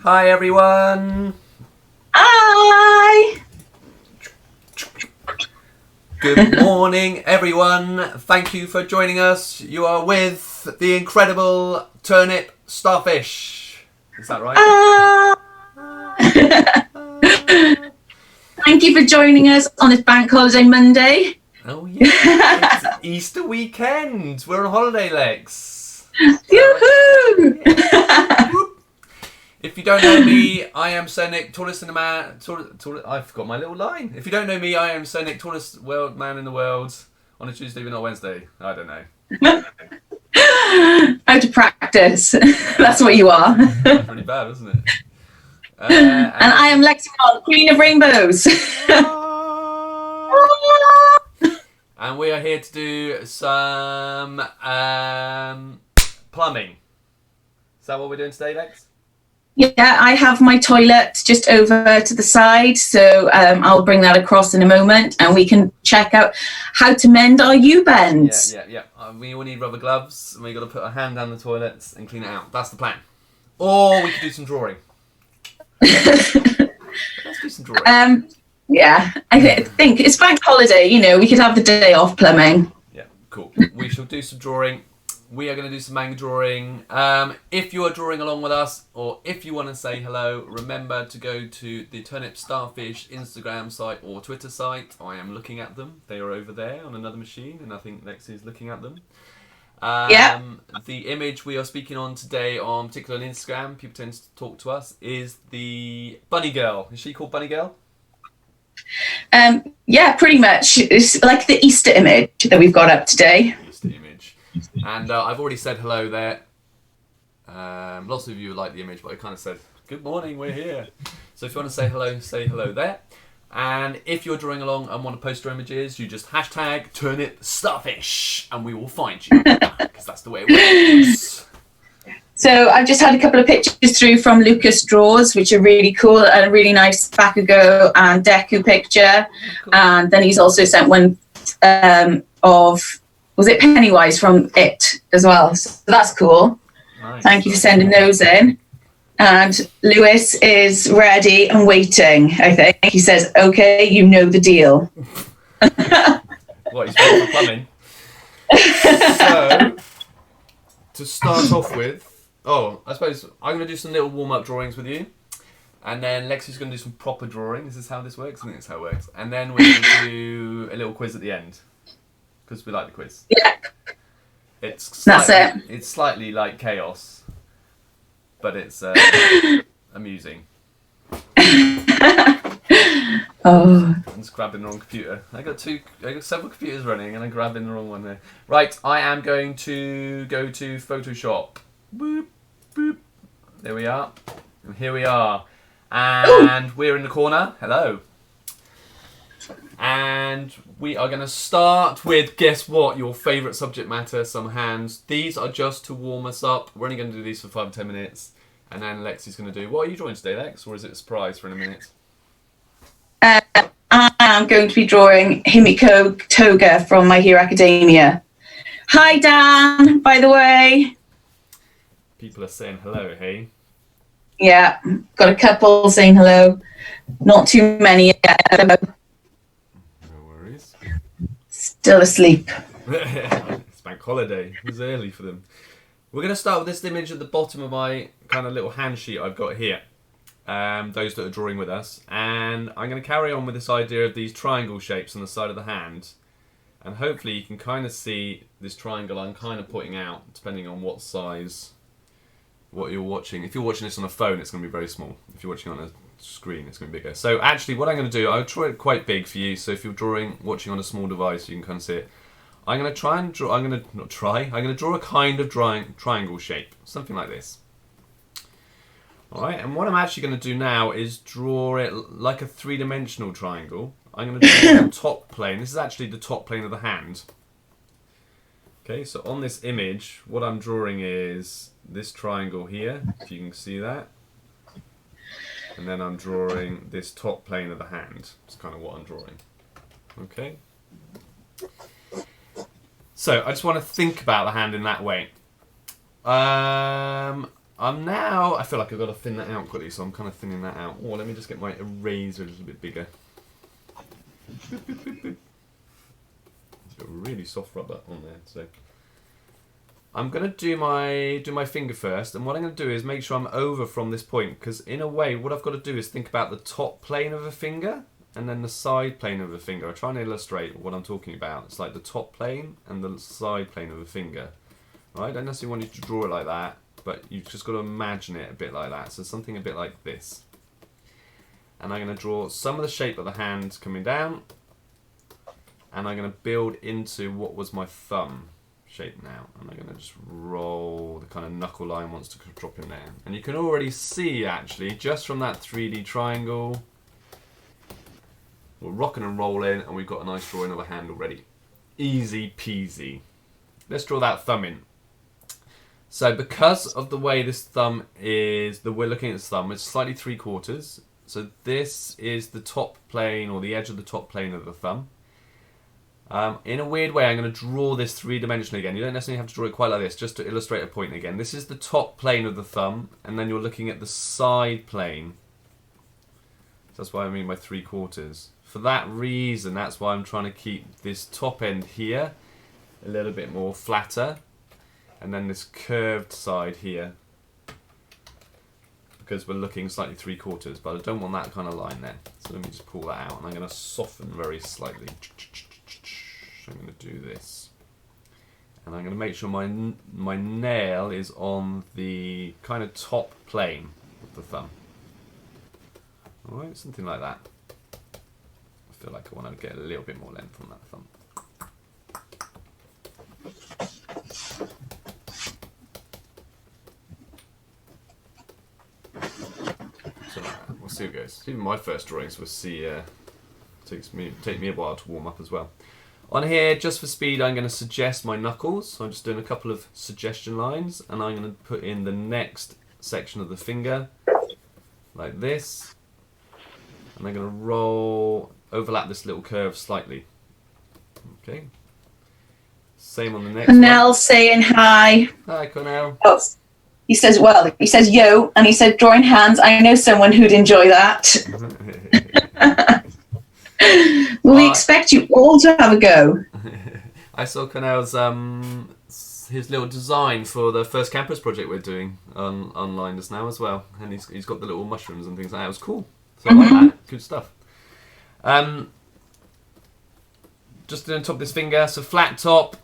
Hi everyone! Hi! Good morning everyone! Thank you for joining us. You are with the incredible Turnip Starfish. Is that right? Thank you for joining us on this Bank Holiday Monday. Oh yeah, it's Easter weekend. We're on holiday, Lex. Yoo-hoo! If you don't know me, I am Sir Nick, tallest in the man. I forgot my little line. If you don't know me, I am Sir Nick, tallest man in the world. On a Tuesday, but not Wednesday. I don't know. How to practice. That's what you are. That's pretty bad, isn't it? And I am Lexy, Queen of Rainbows. And we are here to do some plumbing. Is that what we're doing today, Lex? Yeah, I have my toilet just over to the side, so I'll bring that across in a moment, and we can check out how to mend our U-bends. Yeah. We all need rubber gloves, and we've got to put our hand down the toilets and clean it out. That's the plan. Or we could do some drawing. Let's do some drawing. Yeah, I think it's bank holiday, we could have the day off plumbing. Yeah, cool. We shall do some drawing. We are going to do some manga drawing. If you are drawing along with us, or if you want to say hello, remember to go to the Turnip Starfish Instagram site or Twitter site. I am looking at them. They are over there on another machine, and I think Lexi is looking at them. The image we are speaking on today, particularly on Instagram, people tend to talk to us, is the bunny girl. Is she called Bunny Girl? Yeah, pretty much. It's like the Easter image that we've got up today. Easter image. And I've already said hello there. Lots of you like the image, but I kind of said, good morning, we're here. So if you want to say hello there. And if you're drawing along and want to post your images, you just hashtag Turnip Starfish and we will find you. Because that's the way it works. So I've just had a couple of pictures through from Lucas Draws, which are really cool, and a really nice Bakugo and Deku picture. Cool. And then he's also sent one of, was it Pennywise from It as well? So that's cool. Nice. Thank you for sending those in. And Lewis is ready and waiting, I think. He says, okay, you know the deal. What, he's waiting for plumbing? So, to start off with, I suppose I'm going to do some little warm-up drawings with you. And then Lexi's going to do some proper drawing. Is this how this works? I think that's how it works. And then we're going to do a little quiz at the end. Because we like the quiz. Yeah. That's it. It's slightly like chaos. But it's amusing. Oh. I'm just grabbing the wrong computer. I got several computers running and I'm grabbing the wrong one there. Right, I am going to go to Photoshop. Boop, boop. There we are. And here we are. And we're in the corner. Hello. And we are going to start with, guess what, your favourite subject matter, some hands. These are just to warm us up. We're only going to do these for 5 or 10 minutes. And then Lexi's going to do... What are you drawing today, Lex? Or is it a surprise for in a minute? I'm going to be drawing Himiko Toga from My Hero Academia. Hi, Dan, by the way. People are saying hello, hey? Yeah, got a couple saying hello. Not too many yet. Still asleep. It's bank holiday. It was early for them. We're going to start with this image at the bottom of my kind of little hand sheet I've got here. Those that are drawing with us. And I'm going to carry on with this idea of these triangle shapes on the side of the hand. And hopefully you can kind of see this triangle I'm kind of putting out, depending on what size, what you're watching. If you're watching this on a phone, it's going to be very small. If you're watching on a screen, it's going to be bigger. So actually what I'm going to do, I'll draw it quite big for you, so if you're watching on a small device you can kind of see it. I'm going to try and draw, I'm going to draw a kind of triangle shape, something like this. Alright, and what I'm actually going to do now is draw it like a three-dimensional triangle. I'm going to draw the top plane. This is actually the top plane of the hand. Okay, so on this image, what I'm drawing is this triangle here, if you can see that. And then I'm drawing this top plane of the hand. That's kind of what I'm drawing. Okay. So I just want to think about the hand in that way. I'm I feel like I've got to thin that out quickly, so I'm kind of thinning that out. Oh, let me just get my eraser a little bit bigger. It's got really soft rubber on there, so I'm gonna do my finger first, and what I'm gonna do is make sure I'm over from this point, because in a way, what I've got to do is think about the top plane of a finger and then the side plane of a finger. I try and illustrate what I'm talking about. It's like the top plane and the side plane of a finger. Right? I don't necessarily want you to draw it like that, but you've just got to imagine it a bit like that. So something a bit like this. And I'm going to draw some of the shape of the hand coming down, and I'm going to build into what was my thumb shape now. And I'm going to just roll the kind of knuckle line wants to drop in there. And you can already see, actually, just from that 3D triangle, we're rocking and rolling, and we've got a nice drawing of a hand already. Easy peasy. Let's draw that thumb in. So because of the way this thumb is, we're looking at this thumb, it's slightly 3/4. So this is the top plane, or the edge of the top plane of the thumb. In a weird way, I'm going to draw this 3-dimensionally again. You don't necessarily have to draw it quite like this, just to illustrate a point again. This is the top plane of the thumb, and then you're looking at the side plane. That's why I mean by 3/4. For that reason, that's why I'm trying to keep this top end here a little bit more flatter, and then this curved side here, because we're looking slightly 3/4, but I don't want that kind of line there. So let me just pull that out, and I'm going to soften very slightly. I'm going to do this, and I'm going to make sure my nail is on the kind of top plane of the thumb. Alright, something like that. I feel like I want to get a little bit more length on that thumb. So we'll see how it goes. Even my first drawings will see take me a while to warm up as well. On here, just for speed, I'm going to suggest my knuckles. So I'm just doing a couple of suggestion lines, and I'm going to put in the next section of the finger like this, and I'm going to overlap this little curve slightly. Okay. Same on the next Cornell one. saying hi. Hi, Cornell. Oh, he says yo, and he said drawing hands. I know someone who'd enjoy that. We expect you all to have a go. I saw Cornell's his little design for the first campus project we're doing online just now as well, and he's got the little mushrooms and things like that. It was cool. So I like that. Good stuff. Just on top of this finger, so flat top,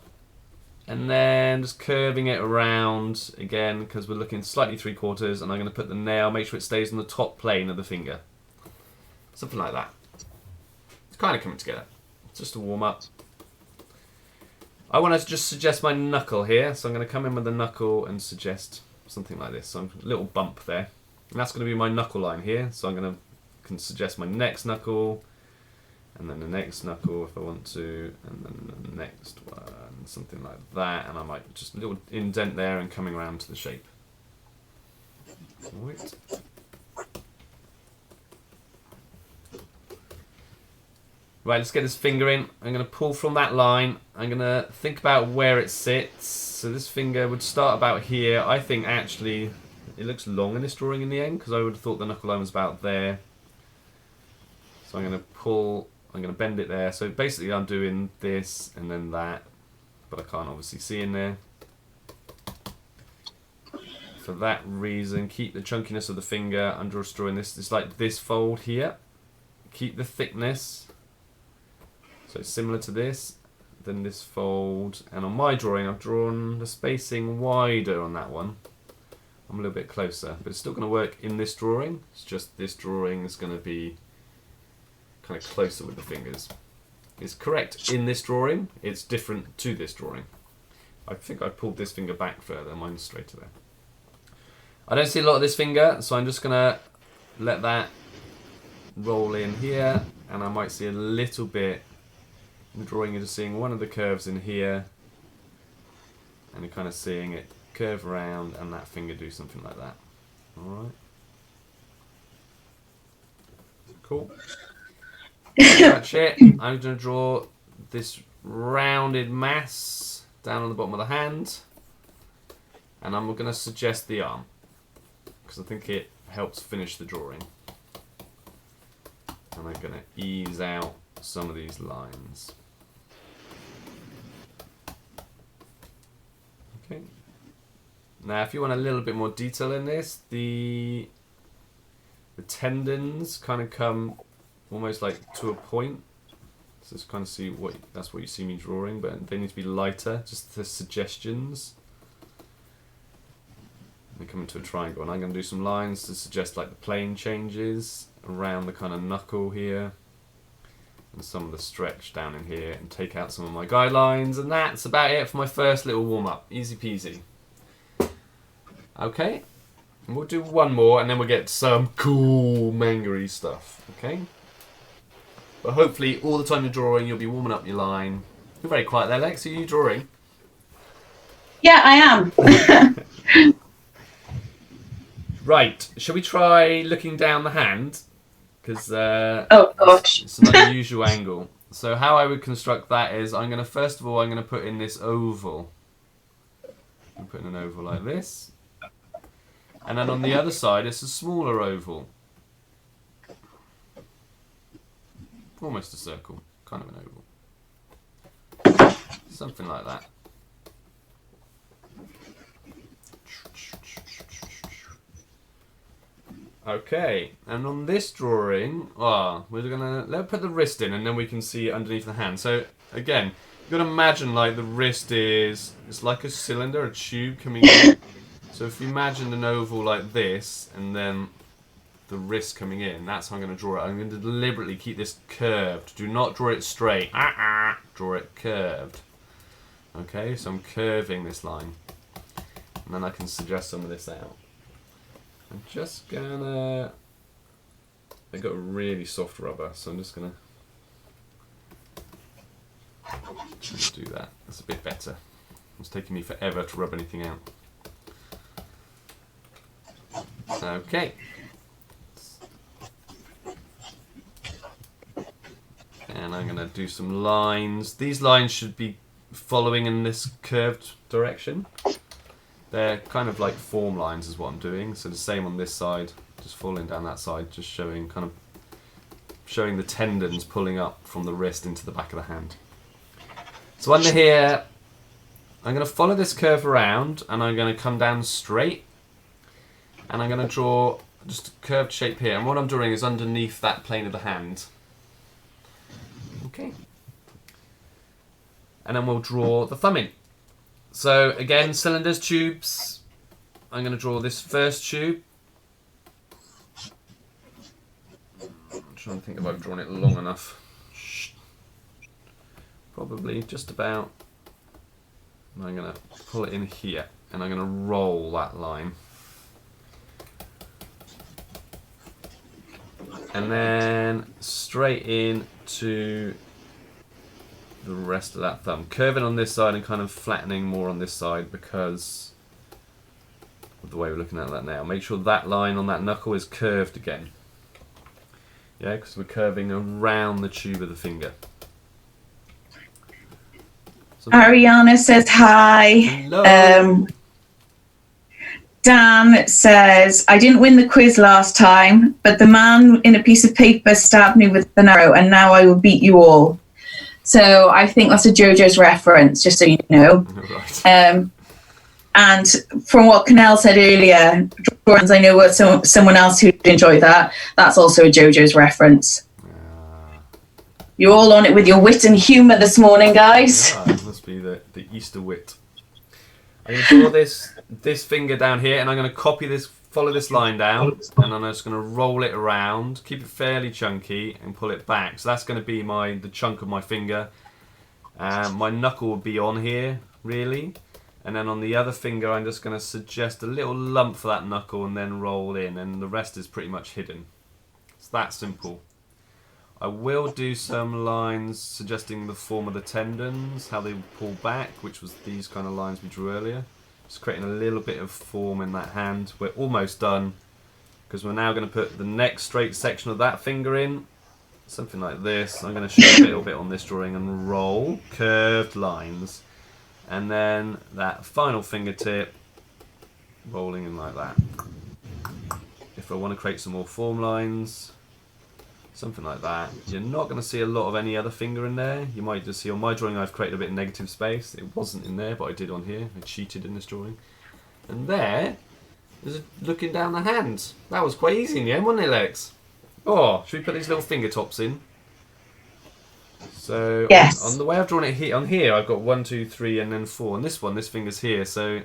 and then just curving it around again because we're looking slightly 3/4, and I'm going to put the nail, make sure it stays on the top plane of the finger. Something like that. It's kind of coming together. Just to warm up. I want to just suggest my knuckle here, so I'm going to come in with the knuckle and suggest something like this. So a little bump there. And that's going to be my knuckle line here, so I'm going to suggest my next knuckle, and then the next knuckle if I want to, and then the next one, something like that, and I might just a little indent there and coming around to the shape. Right. Right, let's get this finger in. I'm going to pull from that line. I'm going to think about where it sits. So this finger would start about here. I think actually it looks long in this drawing in the end, because I would have thought the knuckle line was about there. So I'm going to pull, I'm going to bend it there. So basically I'm doing this and then that, but I can't obviously see in there. For that reason, keep the chunkiness of the finger. I'm just drawing this. It's like this fold here. Keep the thickness. So it's similar to this, then this fold. And on my drawing, I've drawn the spacing wider on that one. I'm a little bit closer, but it's still going to work in this drawing. It's just this drawing is going to be kind of closer with the fingers. It's correct in this drawing. It's different to this drawing. I think I pulled this finger back further. Mine's straighter there. I don't see a lot of this finger, so I'm just going to let that roll in here, and I might see a little bit in the drawing. You're just seeing one of the curves in here, and you're kind of seeing it curve around and that finger do something like that. Alright. Cool. That's it. I'm going to draw this rounded mass down on the bottom of the hand, and I'm going to suggest the arm. because I think it helps finish the drawing. And I'm going to ease out some of these lines. Okay. Now, if you want a little bit more detail in this, the tendons kind of come almost like to a point. So just kind of see that's what you see me drawing, but they need to be lighter, just the suggestions. They come into a triangle, and I'm going to do some lines to suggest like the plane changes around the kind of knuckle here, and some of the stretch down in here, and take out some of my guidelines, and that's about it for my first little warm-up. Easy peasy. Okay, and we'll do one more, and then we'll get some cool manga-y stuff, okay? But hopefully all the time you're drawing, you'll be warming up your line. You're very quiet there, Lex. Are you drawing? Yeah, I am. Right, shall we try looking down the hand? Because oh gosh, it's an unusual angle. So how I would construct that is, I'm going to first of all put in this oval. I'm putting an oval like this, and then on the other side it's a smaller oval, almost a circle, kind of an oval, something like that. Okay, and on this drawing, we're let's put the wrist in, and then we can see it underneath the hand. So again, you've got to imagine like the wrist it's like a cylinder, a tube coming in. So if you imagine an oval like this, and then the wrist coming in, that's how I'm going to draw it. I'm going to deliberately keep this curved. Do not draw it straight. Draw it curved. Okay, so I'm curving this line, and then I can suggest some of this out. I'm just gonna... I got a really soft rubber, so I'm just gonna do that. That's a bit better. It's taking me forever to rub anything out. Okay. And I'm gonna do some lines. These lines should be following in this curved direction. They're kind of like form lines is what I'm doing. So the same on this side, just falling down that side, just showing the tendons pulling up from the wrist into the back of the hand. So under here, I'm going to follow this curve around, and I'm going to come down straight, and I'm going to draw just a curved shape here. And what I'm drawing is underneath that plane of the hand. Okay. And then we'll draw the thumb in. So again, cylinders, tubes. I'm going to draw this first tube. I'm trying to think if I've drawn it long enough. Probably just about. And I'm going to pull it in here, and I'm going to roll that line. And then straight in to the rest of that thumb, curving on this side and kind of flattening more on this side because of the way we're looking at that now. Make sure that line on that knuckle is curved again. Yeah, because we're curving around the tube of the finger. Ariana says hi. Hello. Dan says, I didn't win the quiz last time, but the man in a piece of paper stabbed me with an arrow, and now I will beat you all. So I think that's a JoJo's reference, just so you know. Right. And from what Canel said earlier, drawings, I know what someone else who'd enjoy that. That's also a JoJo's reference. You're all on it with your wit and humour this morning, guys. Yeah, it must be the Easter wit. I'm going to draw this finger down here, and I'm going to copy this, follow this line down, and I'm just going to roll it around, keep it fairly chunky, and pull it back. So that's going to be the chunk of my finger. My knuckle will be on here, really. And then on the other finger, I'm just going to suggest a little lump for that knuckle and then roll in, and the rest is pretty much hidden. It's that simple. I will do some lines suggesting the form of the tendons, how they pull back, which was these kind of lines we drew earlier. Just creating a little bit of form in that hand. We're almost done, because we're now going to put the next straight section of that finger in. Something like this. I'm going to show a little bit on this drawing and roll. Curved lines. And then that final fingertip rolling in like that. if I want to create some more form lines, something like that. You're not going to see a lot of any other finger in there. You might just see on my drawing I've created a bit of negative space. It wasn't in there, but I did on here. I cheated in this drawing. And there is looking down the hand. That was quite easy in the end, wasn't it, Lex? Oh, should we put these little finger tops in? So Yes. on the way I've drawn it here, on here I've got 1, 2, 3, and then 4. And this one, this finger's here, so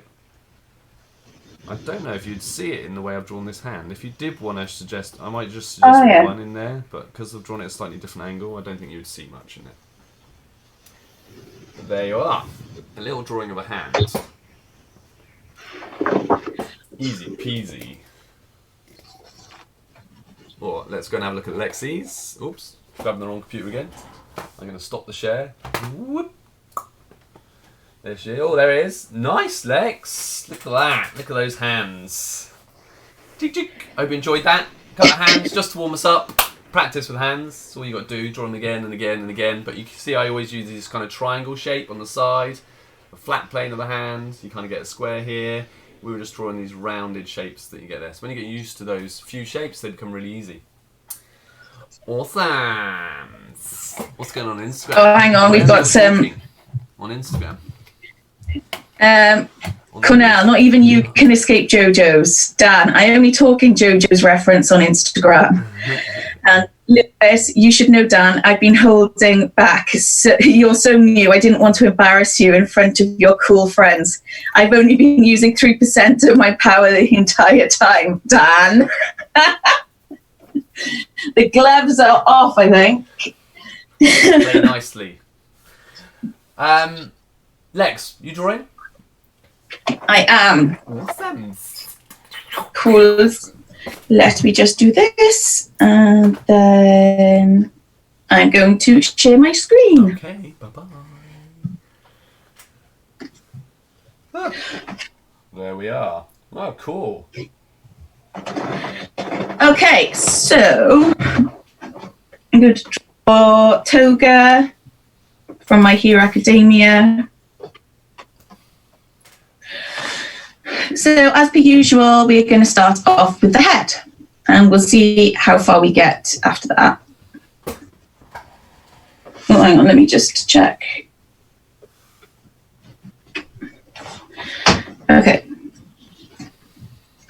I don't know if you'd see it in the way I've drawn this hand. If you did want to suggest, I might just suggest one in there, but because I've drawn it at a slightly different angle, I don't think you'd see much in it. But there you are. A little drawing of a hand. Easy peasy. Well, let's go and have a look at Lexy's. Oops, grabbing the wrong computer again. I'm going to stop the share. Whoop. There she is. Oh, there it is. Nice, Lex. Look at that. Look at those hands. Tick, tick. Hope you enjoyed that. Couple of hands just to warm us up. Practice with hands. That's all you got to do. Draw them again and again and again. But you can see I always use this kind of triangle shape on the side. A flat plane of the hand. You kind of get a square here. We were just drawing these rounded shapes that you get there. So when you get used to those few shapes, they become really easy. Awesome. What's going on Instagram? Oh, hang on. We've got some on Instagram. Cornell, not even you can escape JoJo's. Dan, I only talk in JoJo's reference on Instagram. And Lewis, you should know, Dan, I've been holding back. So, you're so new. I didn't want to embarrass you in front of your cool friends. I've only been using 3% of my power the entire time, Dan. The gloves are off, I think. Very nicely. Lex, you drawing? I am. Awesome. Cool. Let me just do this, and then I'm going to share my screen. Okay, bye-bye. Ah, there we are. Oh, cool. Okay, so I'm going to draw Toga from My Hero Academia. So, as per usual, we're going to start off with the head, and we'll see how far we get after that. Oh, hang on, let me just check. Okay.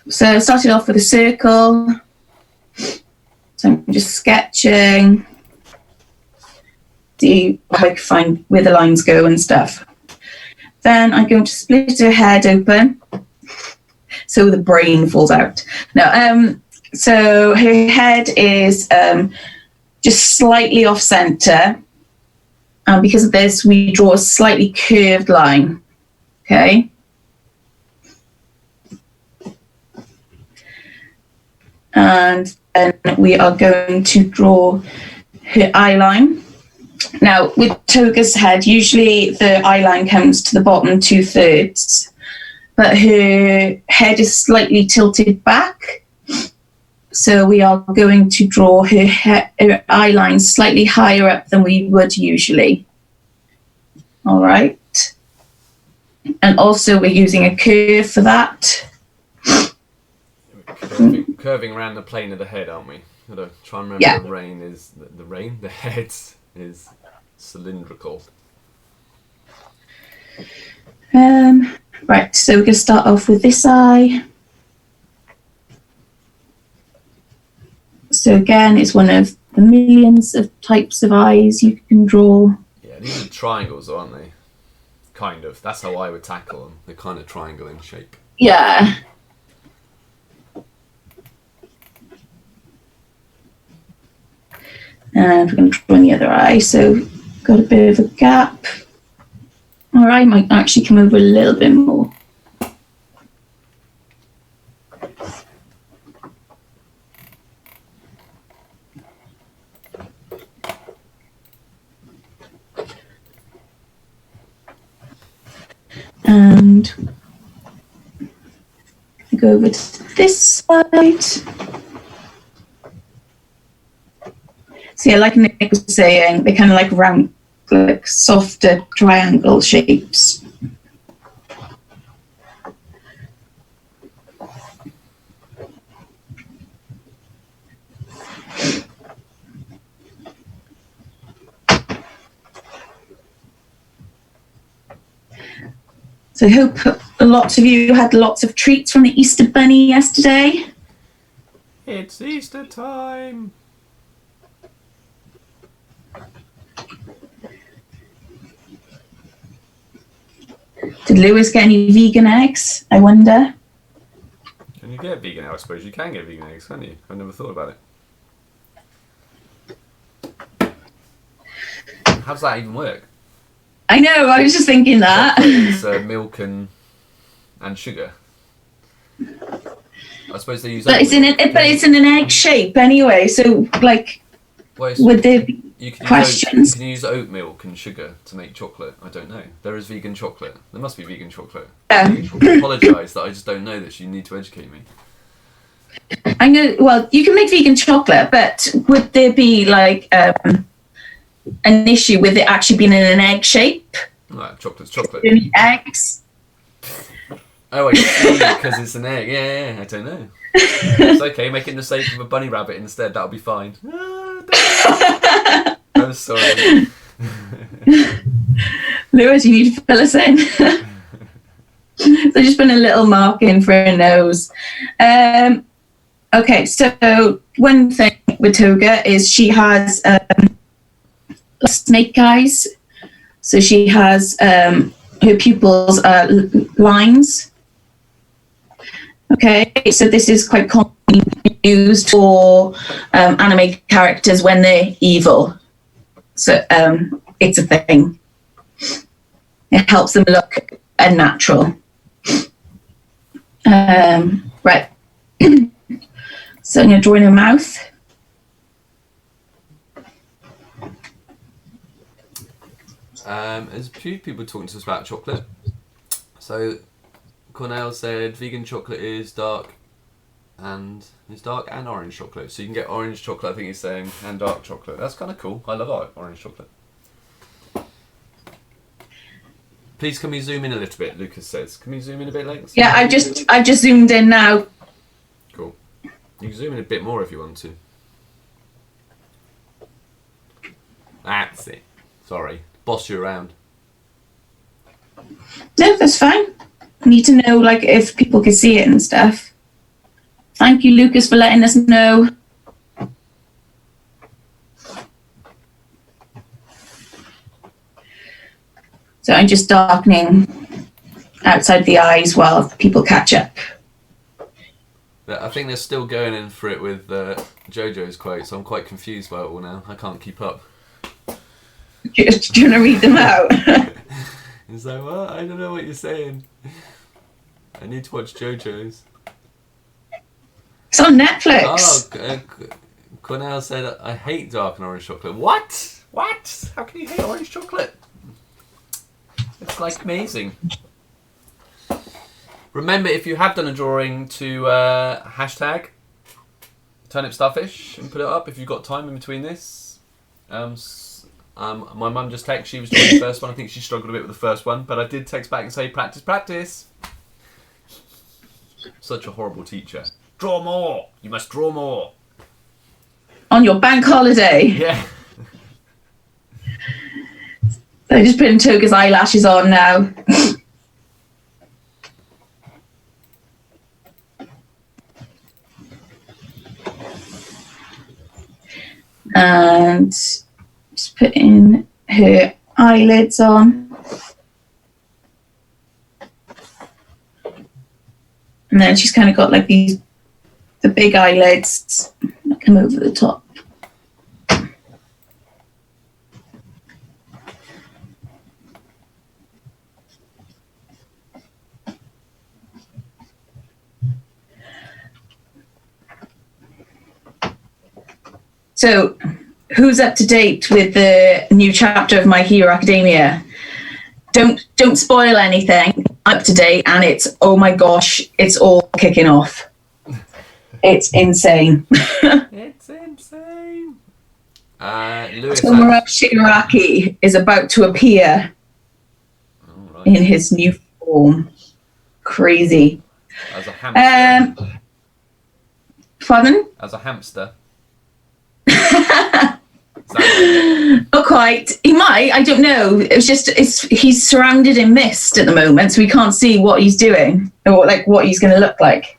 So, started off with a circle. So, I'm just sketching. See how I can find where the lines go and stuff. Then I'm going to split her head open so the brain falls out. No, so her head is just slightly off center. And because of this, we draw a slightly curved line. Okay. And then we are going to draw her eye line. Now, with Toga's head, usually the eye line comes to the bottom 2/3, but her head is slightly tilted back. So we are going to draw her eye line slightly higher up than we would usually. All right. And also we're using a curve for that. Curving around the plane of the head, aren't we? Gotta try and remember the head is cylindrical. Right, so we're going to start off with this eye. So again, it's one of the millions of types of eyes you can draw. Yeah, these are triangles, aren't they? Kind of. That's how I would tackle them. They're kind of triangle in shape. Yeah. And we're going to draw in the other eye. So got a bit of a gap. All right, might actually come over a little bit more. And go over to this side. So yeah, like Nick was saying, they're kind of like round, like softer triangle shapes. So I hope lots of you had lots of treats from the Easter Bunny yesterday. It's Easter time. Did Lewis get any vegan eggs? I wonder. Can you get vegan eggs? I suppose you can get vegan eggs, can't you? I've never thought about it. How does that even work? I know, I was just thinking that. It's milk and sugar. I suppose they use. But it's in an egg shape anyway. So like, would there be questions? Can you use oat milk and sugar to make chocolate? I don't know. There is vegan chocolate. There must be vegan chocolate. I apologise that I just don't know this. You need to educate me. I know. Well, you can make vegan chocolate, but would there be like an issue with it actually being in an egg shape? Well, chocolate's chocolate. Eggs. Oh, I see, because it's an egg. Yeah, I don't know. It's okay, make it in the shape of a bunny rabbit instead. That'll be fine. I'm sorry. Lewis, you need to fill us in. So just put a little mark in for her nose. Okay, so one thing with Toga is she has snake eyes. So she has her pupils are lines. Okay, so this is quite commonly used for anime characters when they're evil. So it's a thing. It helps them look unnatural. Right. So I'm going to draw in her mouth. There's a few people talking to us about chocolate. So Cornell said vegan chocolate is dark and orange chocolate. So you can get orange chocolate, I think he's saying, and dark chocolate. That's kind of cool. I love orange chocolate. Please can we zoom in a little bit, Lucas says. Can we zoom in a bit, Lex? Yeah, I've just zoomed in now. Cool. You can zoom in a bit more if you want to. That's it. Sorry. Boss you around. No, that's fine. I need to know like if people can see it and stuff. Thank you, Lucas, for letting us know. So I'm just darkening outside the eyes while people catch up. I think they're still going in for it with JoJo's quote, so I'm quite confused by it all now. I can't keep up. Do you want to read them out? He's like, well, I don't know what you're saying. I need to watch JoJo's. It's on Netflix. Oh, Cornell said, I hate dark and orange chocolate. What? What? How can you hate orange chocolate? It's like amazing. Remember, if you have done a drawing, to hashtag Turnip Starfish and put it up if you've got time in between this. My mum just texted, she was drawing the first one. I think she struggled a bit with the first one, but I did text back and say, practice, practice. Such a horrible teacher. Draw more. You must draw more. On your bank holiday. Yeah. I'm just putting Toga's eyelashes on now. And just putting her eyelids on. And then she's kind of got like the big eyelids that come over the top. So, who's up to date with the new chapter of My Hero Academia? Don't spoil anything. Up to date, and it's, oh my gosh, it's all kicking off. It's insane. It's insane. Lewis. Tomura Shigaraki is about to appear in his new form. Crazy. As a hamster. Pardon? As a hamster. Oh, Not quite. He might. I don't know. He's surrounded in mist at the moment, so we can't see what he's doing or like what he's going to look like.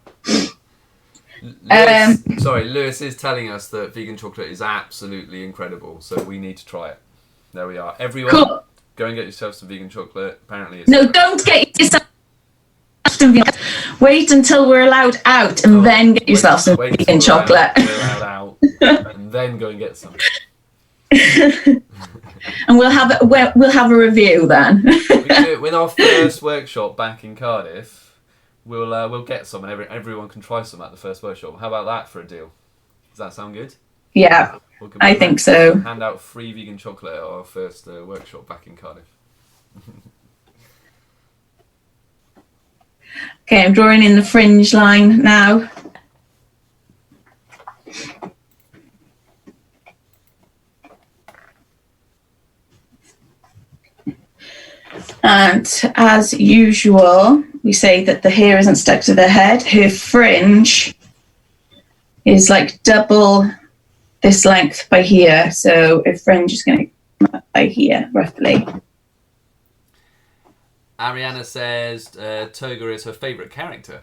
Lewis is telling us that vegan chocolate is absolutely incredible, so we need to try it. There we are. Everyone, cool. Go and get yourself some vegan chocolate. Apparently, it's don't get yourself some vegan. Wait until we're allowed out, and then get yourself some vegan chocolate. We're allowed out, and then go and get some. And we'll have a review then. With our first workshop back in Cardiff, we'll get some, and everyone can try some at the first workshop. How about that for a deal? Does that sound good? Yeah, I think so. Hand out free vegan chocolate at our first workshop back in Cardiff. Okay, I'm drawing in the fringe line now. And as usual, we say that the hair isn't stuck to the head. Her fringe is like double this length by here. So her fringe is going to come up by here, roughly. Ariana says Toga is her favourite character.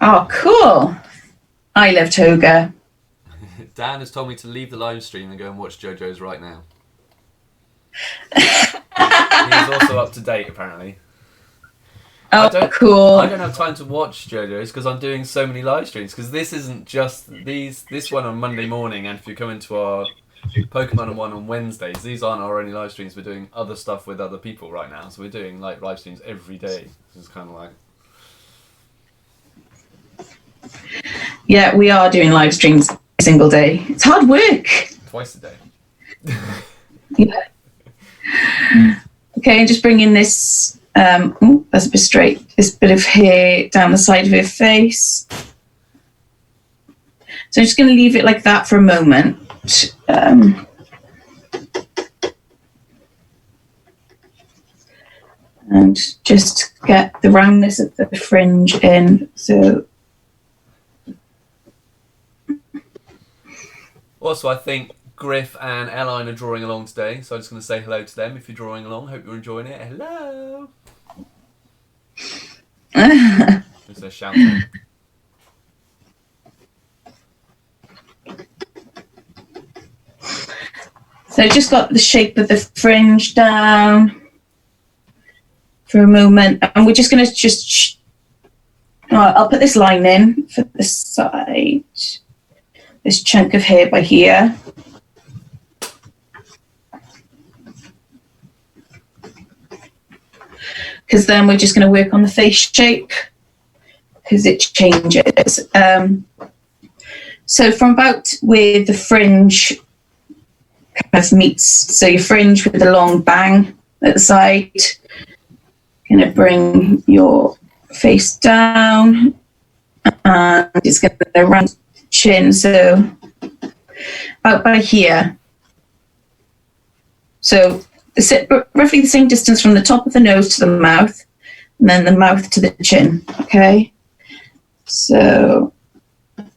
Oh, cool. I love Toga. Dan has told me to leave the live stream and go and watch JoJo's right now. He's also up to date, apparently. Oh, cool. I don't have time to watch JoJo's because I'm doing so many live streams. Because this isn't just this one on Monday morning, and if you come into our Pokemon one on Wednesdays, these aren't our only live streams. We're doing other stuff with other people right now. So we're doing like live streams every day. It's kind of like... Yeah, we are doing live streams every single day. It's hard work. Twice a day. Yeah. Okay, and just bring in this, that's a bit straight, this bit of hair down the side of her face. So I'm just going to leave it like that for a moment. And just get the roundness of the fringe in. So. Also, I think Griff and Eline are drawing along today, so I'm just going to say hello to them if you're drawing along. Hope you're enjoying it. Hello! Just a shout out. So I just got the shape of the fringe down for a moment, and we're just going to I'll put this line in for the side, this chunk of hair by here. Because then we're just going to work on the face shape because it changes. So from about where the fringe kind of meets, so your fringe with the long bang at the side, going to bring your face down and it's going to round chin, so about by here. So roughly the same distance from the top of the nose to the mouth, and then the mouth to the chin. Okay, so I'm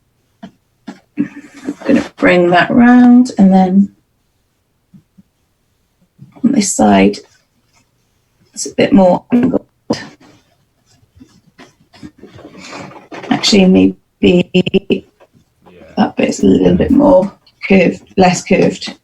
going to bring that round, and then on this side it's a bit more angled. Actually, maybe that bit's a little bit more curved, less curved.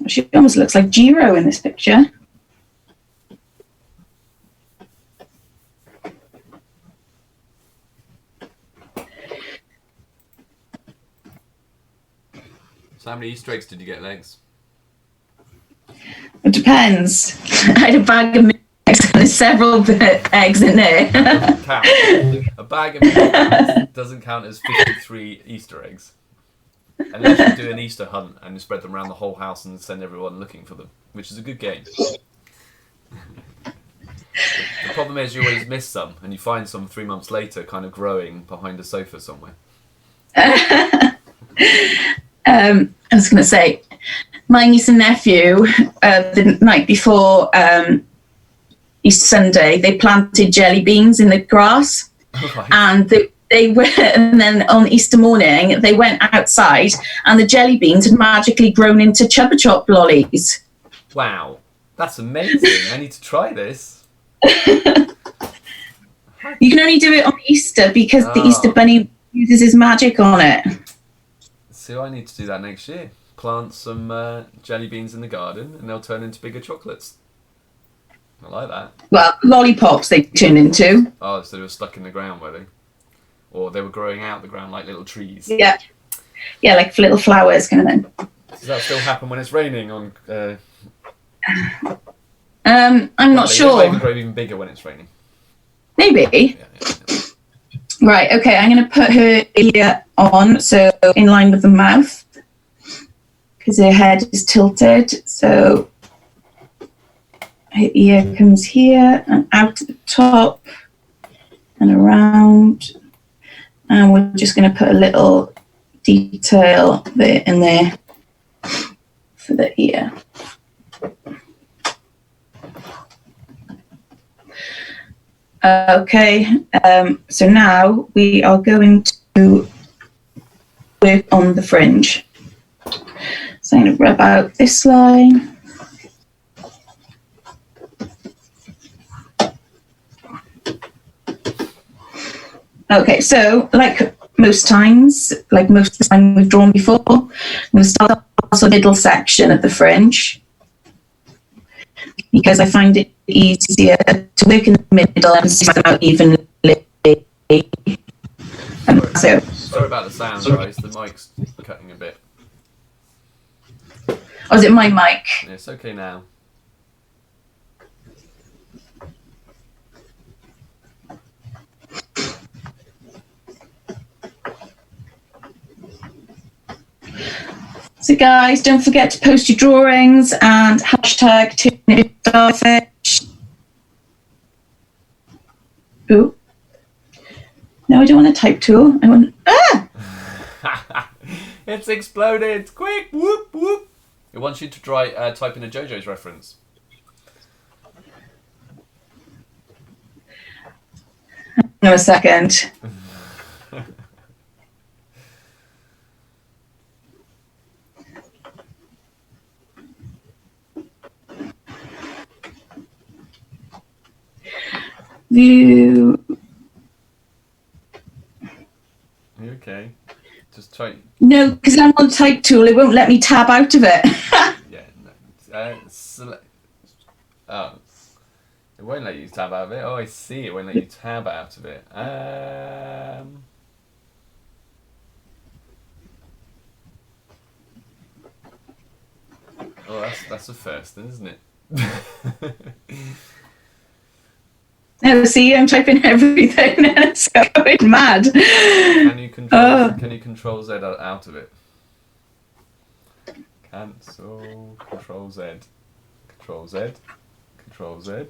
She almost looks like Jiro in this picture. So how many Easter eggs did you get, Legs? It depends. I had a bag of eggs and there's several eggs in there. Doesn't count. A bag of eggs doesn't count as 53 Easter eggs. Unless you do an Easter hunt and you spread them around the whole house and send everyone looking for them, which is a good game. The problem is you always miss some, and you find some 3 months later kind of growing behind a sofa somewhere. I was going to say, my niece and nephew, the night before Easter Sunday, they planted jelly beans in the grass, and they were, and then on Easter morning they went outside, and the jelly beans had magically grown into Chupa Chop lollies. Wow, that's amazing! I need to try this. You can only do it on Easter because the Easter Bunny uses his magic on it. So I need to do that next year. Plant some jelly beans in the garden, and they'll turn into bigger chocolates. I like that. Well, lollipops they turn into. Oh, so they were stuck in the ground, were they? Or they were growing out the ground like little trees. Yeah, like little flowers kind of thing. Does that still happen when it's raining? I'm not sure. It might grow even bigger when it's raining. Maybe. Yeah. Right. Okay. I'm going to put her ear on, so in line with the mouth, because her head is tilted. So her ear comes here and out at the top and around, and we're just going to put a little detail bit in there for the ear. Okay, so now we are going to work on the fringe. So I'm going to rub out this line. Okay, so like most times, like most of the time we've drawn before, I'm going to start off the middle section of the fringe, because I find it easier to work in the middle and spread them out evenly. Sorry about the sound, guys. The mic's cutting a bit. Oh, is it my mic? Yeah, it's okay now. So guys, don't forget to post your drawings and hashtag Turnip Starfish. Ooh. No, I don't want a type tool. I want... It's exploded! Quick! Whoop, whoop! It wants you to try type in a JoJo's reference. Hang on a second. View. Are you okay? Just try. No, because I'm on type tool. It won't let me tab out of it. Yeah, no. Oh, it won't let you tab out of it. Oh, I see. It won't let you tab out of it. Oh, that's a first, then, isn't it? No, see, I'm typing everything and it's going mad. Can you control Z out of it? Cancel. Control Z. Control Z. Control Z.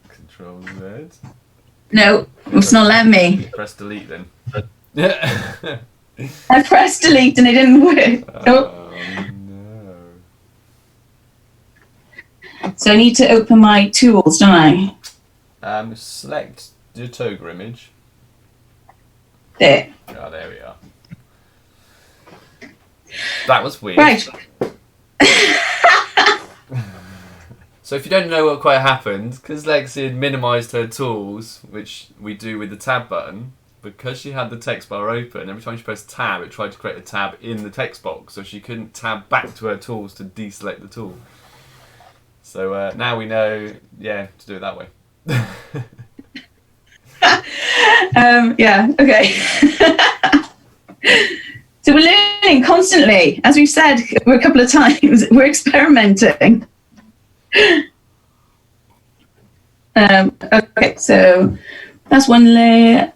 Control Z. No, it's not letting me. Press delete then. I pressed delete and it didn't work. No. So I need to open my tools, don't I? Select your Toga image. There. Oh, there we are. That was weird. Right. So if you don't know what quite happened, because Lexy had minimised her tools, which we do with the tab button, because she had the text bar open, every time she pressed tab, it tried to create a tab in the text box, so she couldn't tab back to her tools to deselect the tool. So now we know, yeah, to do it that way. Yeah, okay. So we're learning constantly. As we've said a couple of times, we're experimenting. Okay, so that's one layer.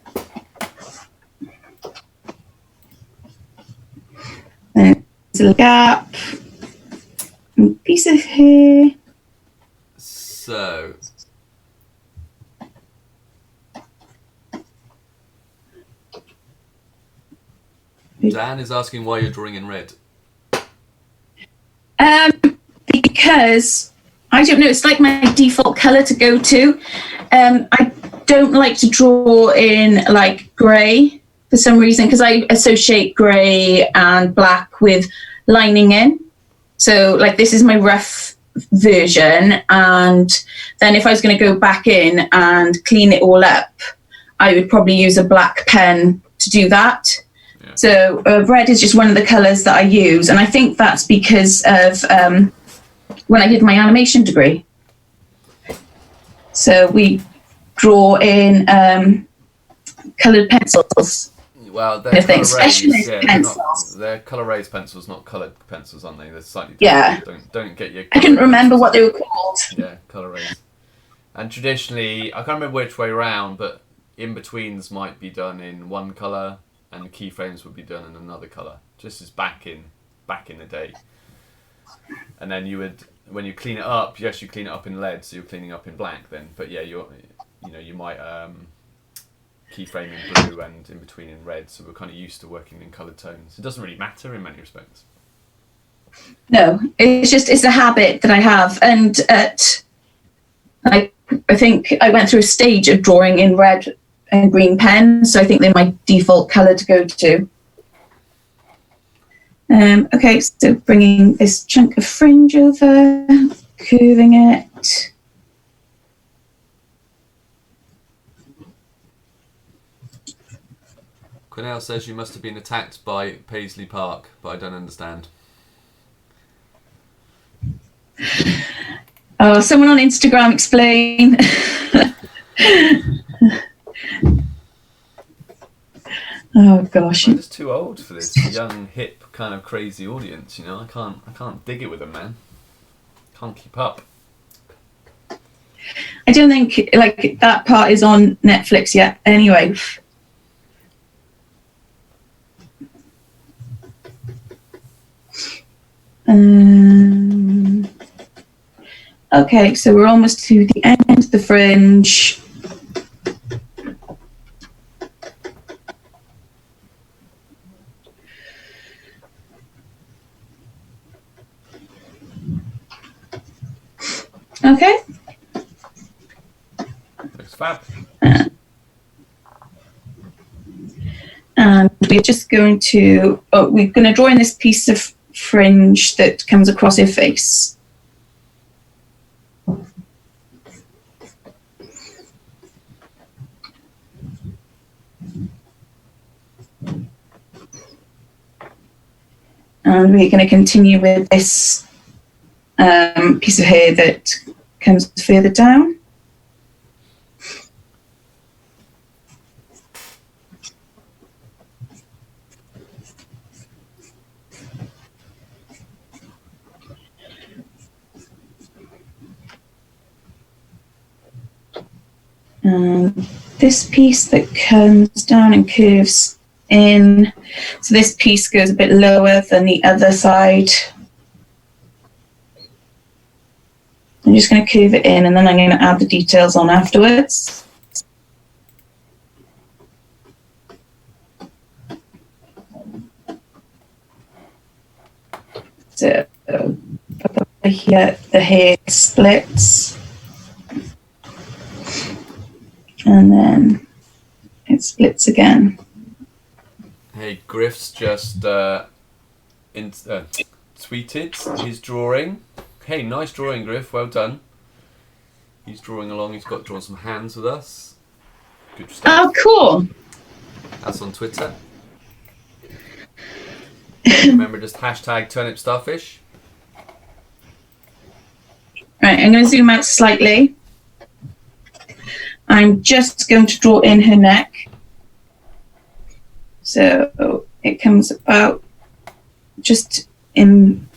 There's a gap. A piece of hair. So Dan is asking why you're drawing in red. Because I don't know, it's like my default color to go to. I don't like to draw in like grey for some reason, because I associate grey and black with lining in. So like this is my rough version, and then if I was going to go back in and clean it all up, I would probably use a black pen to do that. Yeah. So red is just one of the colours that I use, and I think that's because of when I did my animation degree. So we draw in coloured pencils. Well, they're colour raised. Specialist pencils. They're colour raised pencils, not coloured pencils, aren't they? They're slightly different. Yeah. Don't get your. I couldn't remember what they were called. Yeah, colour raised. And traditionally, I can't remember which way round, but in betweens might be done in one colour, and the keyframes would be done in another colour, just as back in the day. And then you would, when you clean it up, yes, you clean it up in lead, so you're cleaning up in black then. But yeah, you might keyframe in blue and in between in red, so we're kind of used to working in coloured tones. It doesn't really matter in many respects. No, it's a habit that I have, and I think I went through a stage of drawing in red and green pens, so I think they're my default colour to go to. Okay, so bringing this chunk of fringe over, curving it. Cornell says you must have been attacked by Paisley Park, but I don't understand. Oh, someone on Instagram explain. Oh gosh. I'm just too old for this young, hip, kind of crazy audience, you know. I can't dig it with them, man. Can't keep up. I don't think like that part is on Netflix yet anyway. Okay, so we're almost to the end of the fringe. Okay. Looks fab. And we're just going to, we're going to draw in this piece of fringe that comes across her face. And we're going to continue with this piece of hair that comes further down. And this piece that comes down and curves in. So this piece goes a bit lower than the other side. I'm just going to curve it in, and then I'm going to add the details on afterwards. So here the hair splits, and then it splits again. Hey, Griff's just tweeted his drawing. Hey, nice drawing, Griff. Well done. He's drawing along. He's got drawn some hands with us. Good stuff. Oh, cool. That's on Twitter. Remember, just hashtag Turnip Starfish. Right, I'm going to zoom out slightly. I'm just going to draw in her neck. So it comes about just in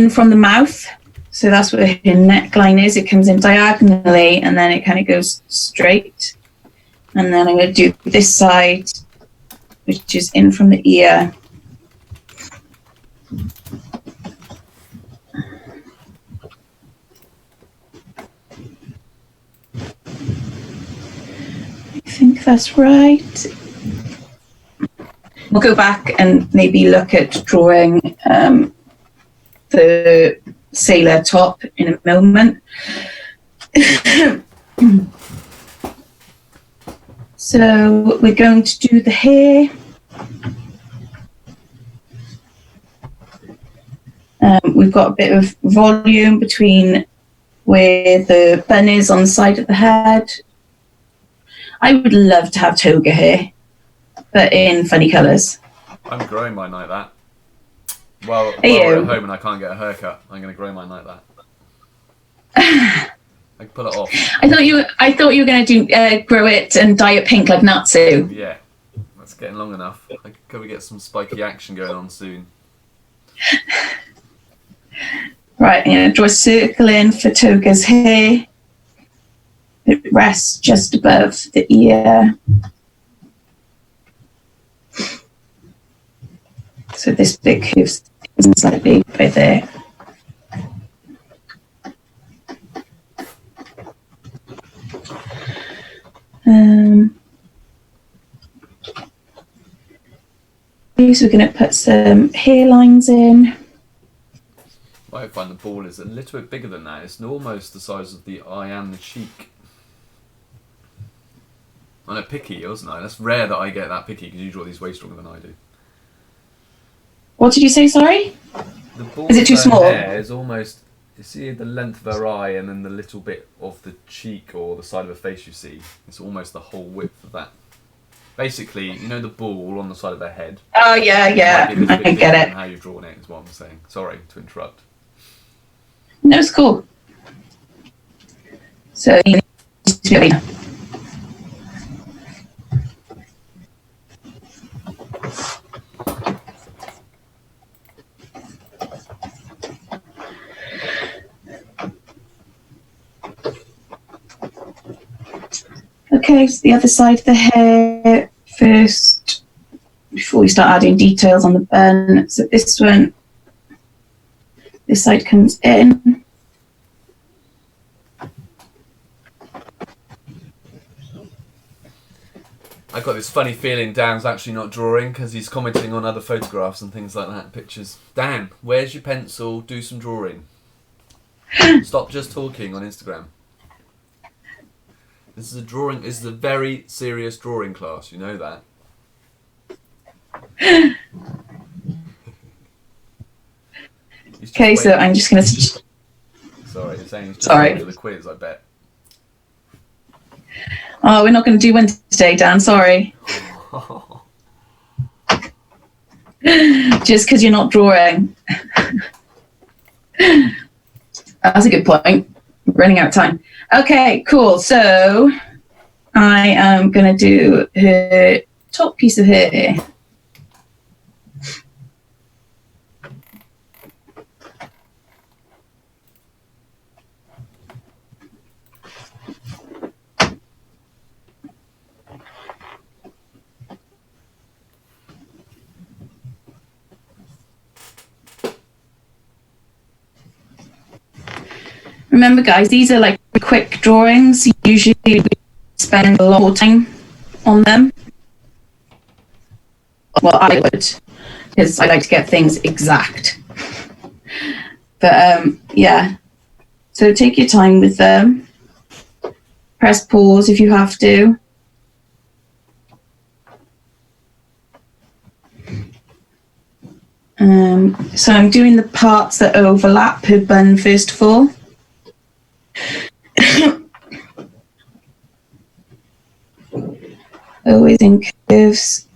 from the mouth. So that's where her neckline is. It comes in diagonally, and then it kind of goes straight. And then I'm going to do this side, which is in from the ear. I think that's right. we'll go back and maybe look at drawing the sailor top in a moment. So we're going to do the hair. We've got a bit of volume between where the bun is on the side of the head. I would love to have toga hair, but in funny colours. I'm growing mine like that. Well, Are we're you? at home and I can't get a haircut, I'm going to grow mine like that. I can pull it off. I thought you were going to do grow it and dye it pink like Natsu. Yeah, that's getting long enough. I could probably get some spiky action going on soon. Right, I'm going to draw a circle in for Toga's hair. It rests just above the ear. So this bit curves slightly by there. So we're going to put some hairlines in. I find the ball is a little bit bigger than that. It's almost the size of the eye and the cheek. I know, picky, wasn't I? That's rare that I get that picky because you draw these way stronger than I do. What did you say, sorry? The ball Is it too of her small? hair is almost, you see the length of her eye and then the little bit of the cheek or the side of her face you see. It's almost the whole width of that. Basically, you know the ball on the side of her head? Oh, yeah, Might be a little bit I get different it. than how you've drawn it is what I'm saying. Sorry to interrupt. No, it's cool. So, okay, so the other side of the hair first, before we start adding details on the bun. So this one, this side comes in. I've got this funny feeling Dan's actually not drawing because he's commenting on other photographs and things like that, pictures. Dan, where's your pencil? Do some drawing. Stop just talking on Instagram. This is a very serious drawing class, you know that. Okay, so I'm just going to... Sorry, you're saying he's just Sorry. waiting for the quiz, I bet. Oh, we're not going to do one today, Dan, sorry. Just because you're not drawing. That's a good point. We're running out of time. Okay, cool. So I am going to do her top piece of hair. Remember, guys, these are like quick drawings. Usually we spend a lot more time on them. Well, I would, because I like to get things exact. But yeah, so take your time with them. Press pause if you have to. So I'm doing the parts that overlap her bun first of all. Always in curves.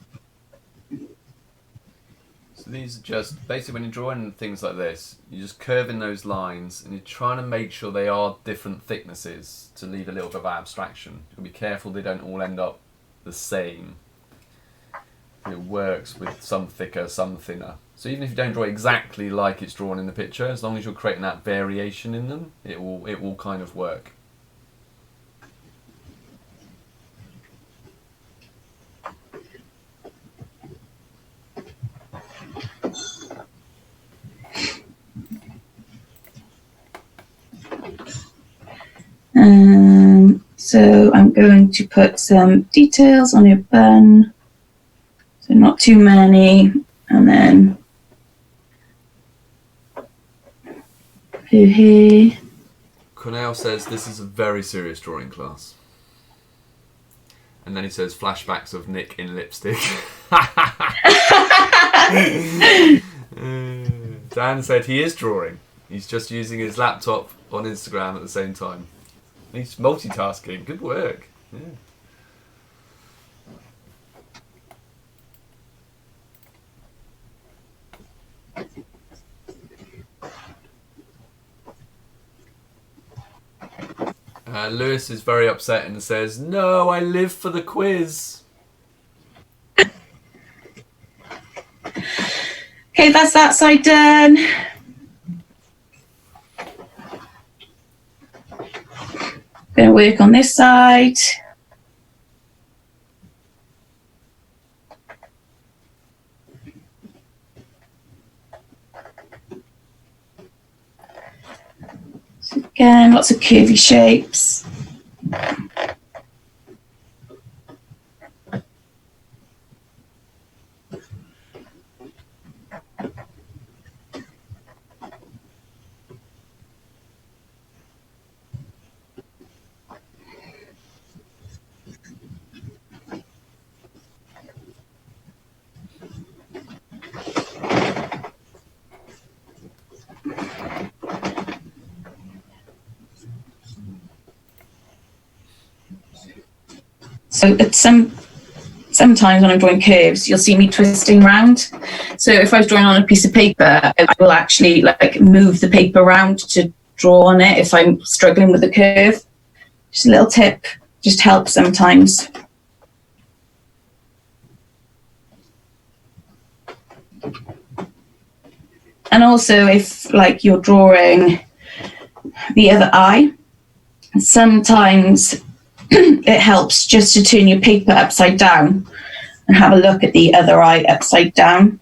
So these are just, basically when you're drawing things like this, you're just curving those lines and you're trying to make sure they are different thicknesses to leave a little bit of abstraction. You'll be careful they don't all end up the same. It works with some thicker, some thinner. So even if you don't draw exactly like it's drawn in the picture, as long as you're creating that variation in them, it will kind of work. So I'm going to put some details on your bun. So not too many. And then here. Cornell says this is a very serious drawing class. And then he says flashbacks of Nick in lipstick. Dan said he is drawing. He's just using his laptop on Instagram at the same time. He's multitasking. Good work. Yeah. Lewis is very upset and says, "No, I live for the quiz." Okay, that's that side done. Going to work on this side. So again, lots of curvy shapes. So at sometimes when I'm drawing curves, you'll see me twisting around. So if I was drawing on a piece of paper, I will actually like move the paper around to draw on it if I'm struggling with the curve. Just a little tip, just helps sometimes. And also if like you're drawing the other eye, sometimes it helps just to turn your paper upside down and have a look at the other eye upside down.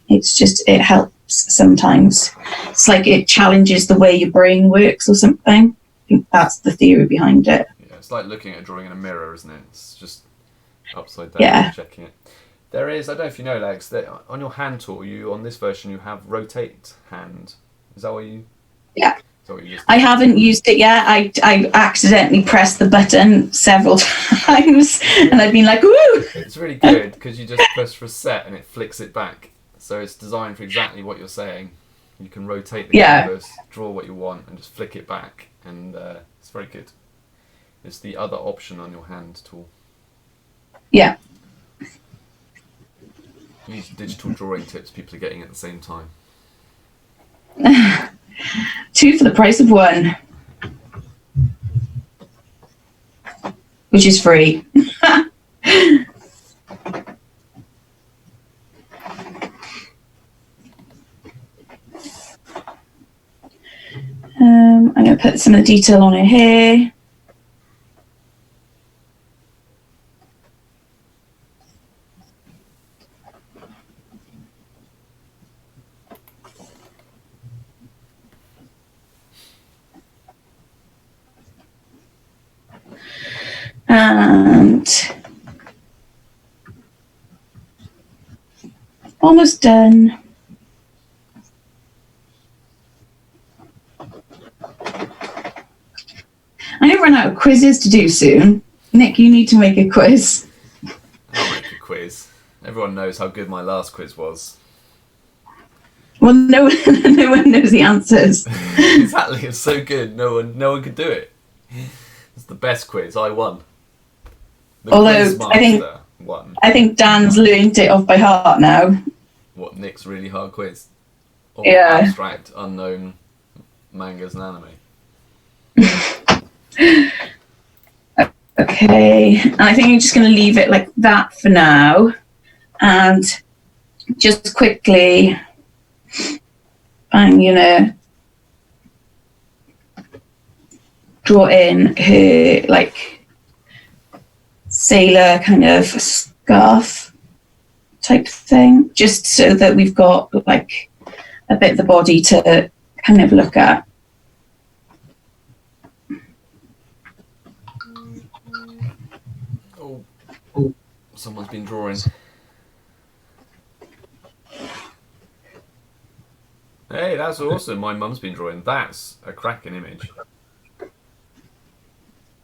It helps sometimes. It's like it challenges the way your brain works or something. I think that's the theory behind it. Yeah, it's like looking at a drawing in a mirror, isn't it? It's just upside down, checking it. There is, I don't know if you know, Lex, that on your hand tool, on this version, you have rotate hand. Is that what you... Yeah. I haven't used it yet. I accidentally pressed the button several times and I've been like, woo! It's really good because you just press reset and it flicks it back. So it's designed for exactly what you're saying. You can rotate the canvas, draw what you want and just flick it back. And it's very good. It's the other option on your hand tool. Yeah. These digital drawing tips people are getting at the same time. 2 for the price of 1, which is free. I'm going to put some of the detail on it here. And almost done. I'm going to run out of quizzes to do soon. Nick, you need to make a quiz. I'll make a quiz. Everyone knows how good my last quiz was. Well, no one knows the answers. Exactly, it's so good. No one could do it. It's the best quiz. I won. Although I think Dan's learned it off by heart now. What, Nick's really hard quiz? Or abstract, unknown mangas and anime? Okay, and I think I'm just going to leave it like that for now. And just quickly, I'm going to draw in her like sailor kind of scarf type thing, just so that we've got like a bit of the body to kind of look at. Oh, someone's been drawing. Hey, that's awesome. My mum's been drawing. That's a cracking image.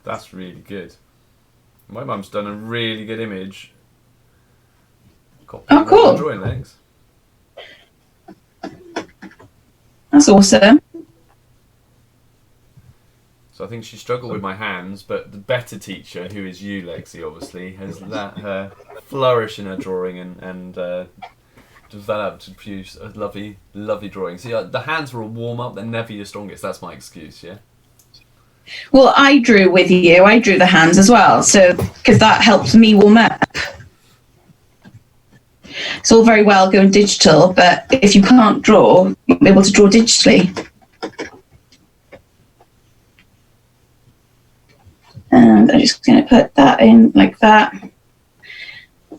That's really good. My mum's done a really good image. Oh, cool. Drawing legs. That's awesome. So I think she struggled with my hands, but the better teacher, who is you, Lexi, obviously, has let her flourish in her drawing and developed to produce a lovely, lovely drawing. See, the hands were a warm up; they're never your strongest. That's my excuse, yeah. Well, I drew with you. I drew the hands as well, so because that helps me warm up. It's all very well going digital, but if you can't draw, you'll be able to draw digitally. And I'm just going to put that in like that.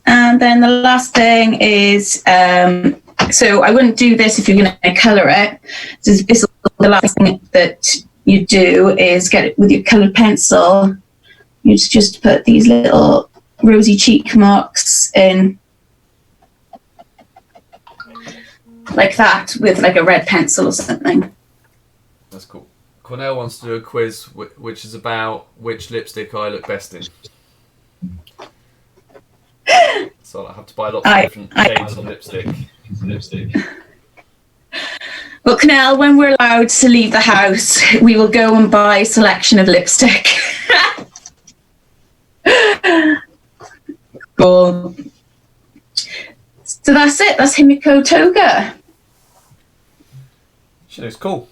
And then the last thing is, so I wouldn't do this if you're going to colour it. This is the last thing that you do is get it with your coloured pencil. You just put these little rosy cheek marks in like that with like a red pencil or something. That's cool. Cornell wants to do a quiz which is about which lipstick I look best in. So I have to buy lots of different shades of lipstick. Well, Cornell, when we're allowed to leave the house, we will go and buy a selection of lipstick. Cool. So that's it. That's Himiko Toga. She looks cool.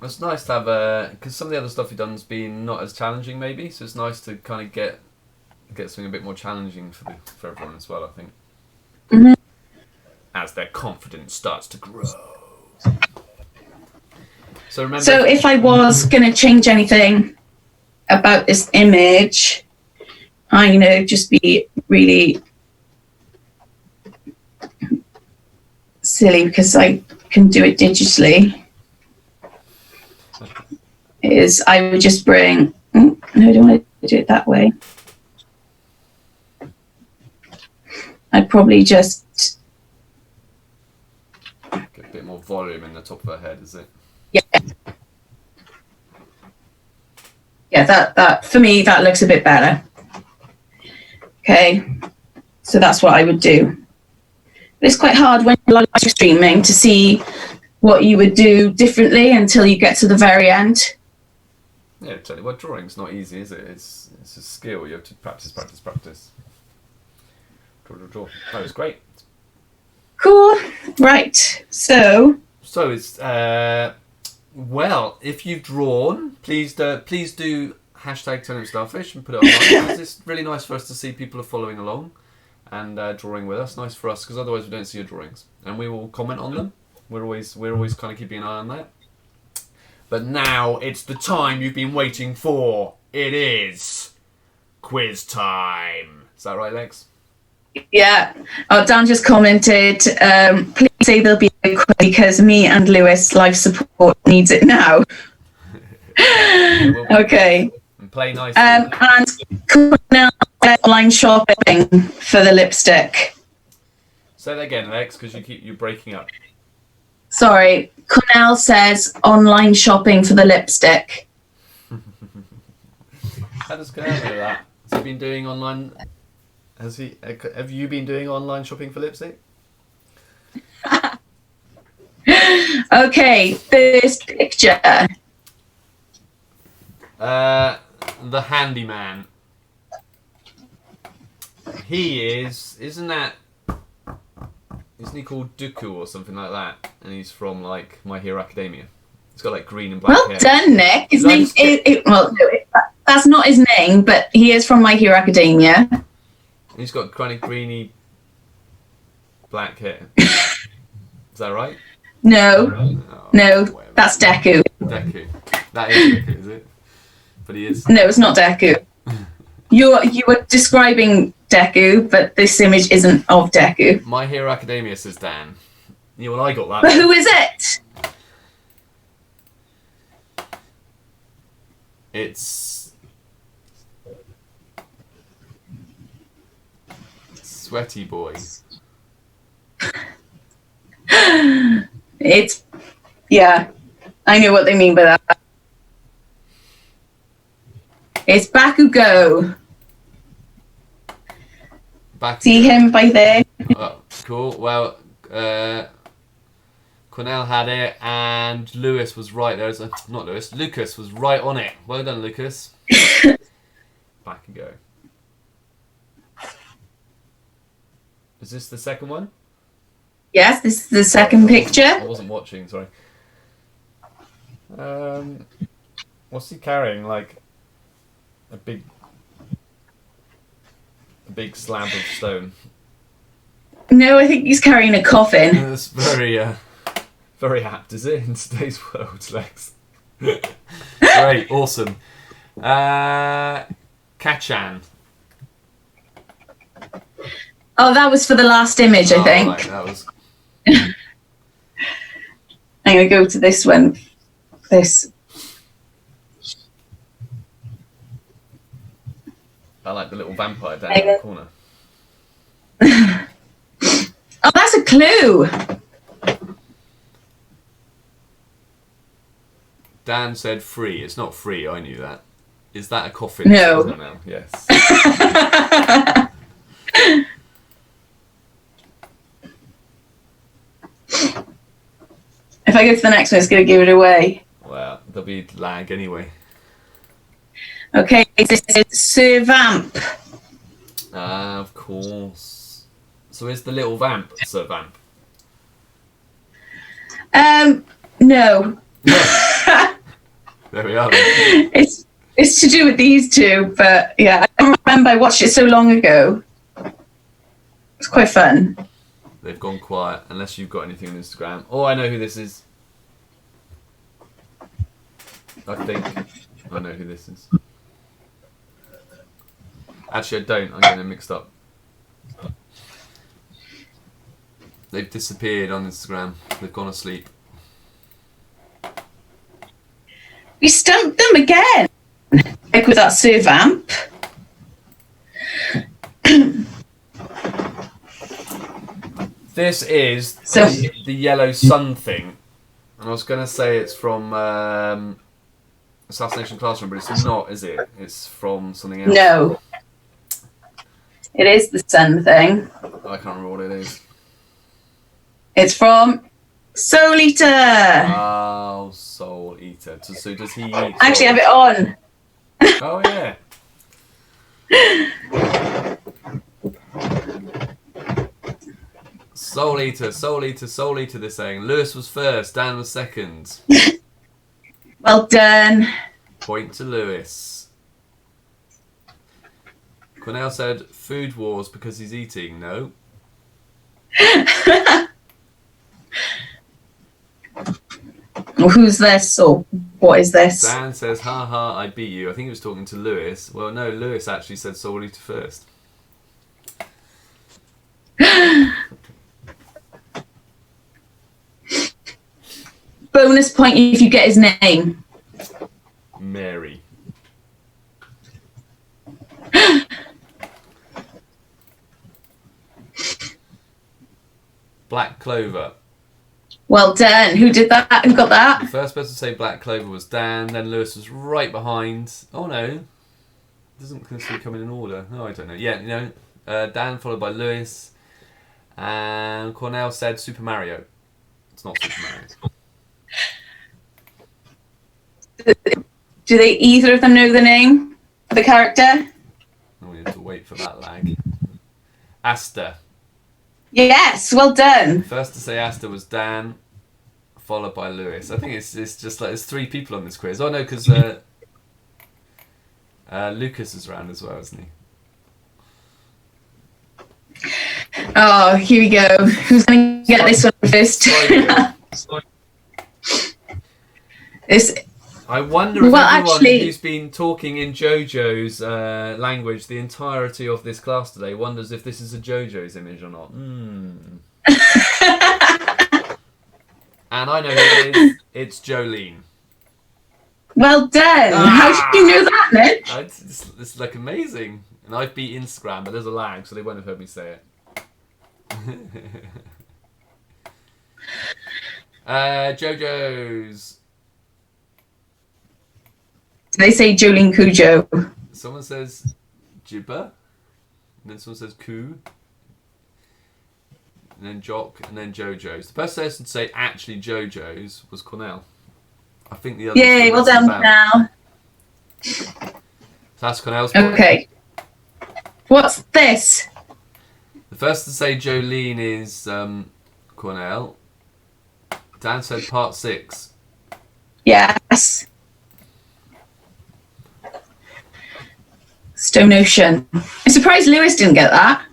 It's nice to have because some of the other stuff you've done's been not as challenging, maybe. So it's nice to kind of get something a bit more challenging for everyone as well. I think. Mm-hmm. As their confidence starts to grow. So remember. So if I was going to change anything about this image, I'm going to just be really silly because I can do it digitally. Is I would just bring, no, I don't want to do it that way. I'd probably just get a bit more volume in the top of her head, is it? Yeah. Yeah, that for me that looks a bit better. Okay, so that's what I would do. But it's quite hard when you're live streaming to see what you would do differently until you get to the very end. Yeah, totally. Well, drawing's not easy, is it? It's a skill. You have to practice. Draw. That was great. Cool. Right. So it's well, if you've drawn, please do hashtag Turnip Starfish and put it online. Because it's really nice for us to see people are following along and drawing with us. Nice for us because otherwise we don't see your drawings and we will comment on them. We're always kind of keeping an eye on that. But now it's the time you've been waiting for. It is quiz time. Is that right, Lex? yeah. Oh, Dan just commented. Please say there'll be a quiz because me and Lewis life support needs it now. Okay. And play nice. And Cornell online shopping for the lipstick. Say that again, Lex, because you're breaking up. Sorry, Cornell says online shopping for the lipstick. How does Cornell know that? Has he been doing online? Have you been doing online shopping for lipstick? Okay, first picture. The handyman. Isn't he called Dooku or something like that? And he's from like My Hero Academia. He's got like green and black hair. Well done, Nick. His name that's not his name, but he is from My Hero Academia. He's got kind of greeny black hair. Is that right? No, Whatever. that's Deku. Deku. That is Deku, is it? But he is. No, it's not Deku. You were describing Deku, but this image isn't of Deku. My Hero Academia says Dan. Yeah, well, I got that. But who is it? It's Sweaty Boy. It's, yeah, I know what they mean by that. It's Bakugo. See him by there? Oh, cool. Well, Cornell had it, and Lewis was right there. Not Lewis. Lucas was right on it. Well done, Lucas. Bakugo. Is this the second one? Yes, this is the second picture. I wasn't watching. Sorry. What's he carrying? Like a big slab of stone. No, I think he's carrying a coffin. That's very very apt, is it, in today's world, Lex? Great, awesome. Kachan. Oh, that was for the last image, I think. Right, that was. I'm going to go to this one. This. I like the little vampire down in the corner. Oh, that's a clue. Dan said free. It's not free, I knew that. Is that a coffin? No. No. Yes. If I go to the next one, it's going to give it away. Well, there'll be lag anyway. Okay, this is Sir Vamp. Of course. So is the little vamp Sir Vamp? No. There we are. Then. It's to do with these two, but yeah, I remember I watched it so long ago. It's quite fun. They've gone quiet, unless you've got anything on Instagram. Oh, I know who this is. I think I know who this is. Actually, I don't. I'm getting them mixed up. They've disappeared on Instagram. They've gone asleep. We stumped them again. Like with that Sir Vamp. This is So- the yellow sun thing. And I was going to say it's from Assassination Classroom, but it's not, is it? It's from something else. No. It is the sun thing. I can't remember what it is. It's from Soul Eater. Oh, Soul Eater. So does he eat I actually soul? have it on. Oh, yeah. Soul Eater, Soul Eater, Soul Eater, they're saying. Lewis was first, Dan was second. Well done. Point to Lewis. Cornell said, food wars because he's eating. No. Well, who's this or what is this? Dan says, ha ha, I beat you. I think he was talking to Lewis. Well, no, Lewis actually said Soul Eater first. Bonus point if you get his name. Mary. Black Clover. Well done. Who did that? Who got The that? first person to say Black Clover was Dan, then Lewis was right behind. Oh no. It doesn't necessarily come in order. Oh, I don't know. Yeah, you know, Dan followed by Lewis. And Cornell said Super Mario. It's not Super Mario. Do they either of them know the name of the character? Oh, we have to wait for that lag. Asta. Yes, well done. First to say Asta was Dan, followed by Lewis. I think it's just like there's three people on this quiz. Oh no, because Lucas is around as well, isn't he? Oh, here we go. Who's going to get this one first? This. I wonder if Well, everyone actually- who's been talking in JoJo's language the entirety of this class today wonders if this is a JoJo's image or not. And I know who it is. It's Jolene. Well done. How did you know that, Nick? It's like amazing. And I've beat Instagram, but there's a lag, so they won't have heard me say it. JoJo's. Do they say Jolene Cujo? Someone says Jibba. And then someone says Ku. And then Jock. And then JoJo's. The first person to say actually JoJo's was Cornell. I think the other. Yay, well done now. So that's Cornell's point. Okay. What's this? The first to say Jolene is Cornell. Dan said part 6. Yes. Stone Ocean. I'm surprised Lewis didn't get that.